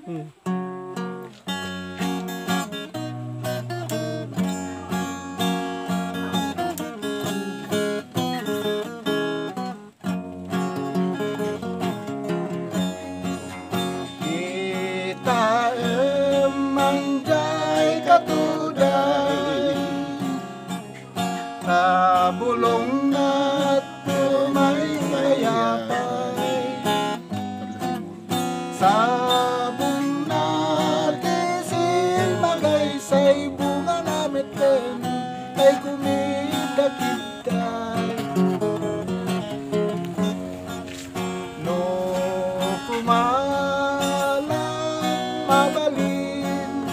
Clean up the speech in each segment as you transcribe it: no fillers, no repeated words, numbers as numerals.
Kita emangjay katuday kabulong at tumay kayapay sabong natin magaysay bunga namitin ay kumidakitay no kumalang mabalin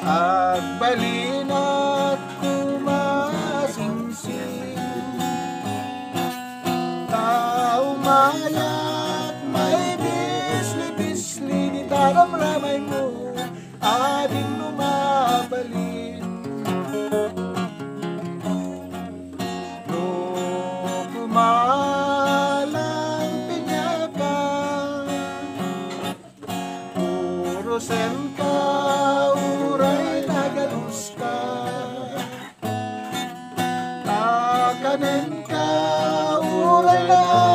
agbalin at kumasingsing kaumayat may bisli-bisli di taramramay mo ading lumabalin no kumalang pinyakan urusen ka uray nagalus ka takanin ka uray na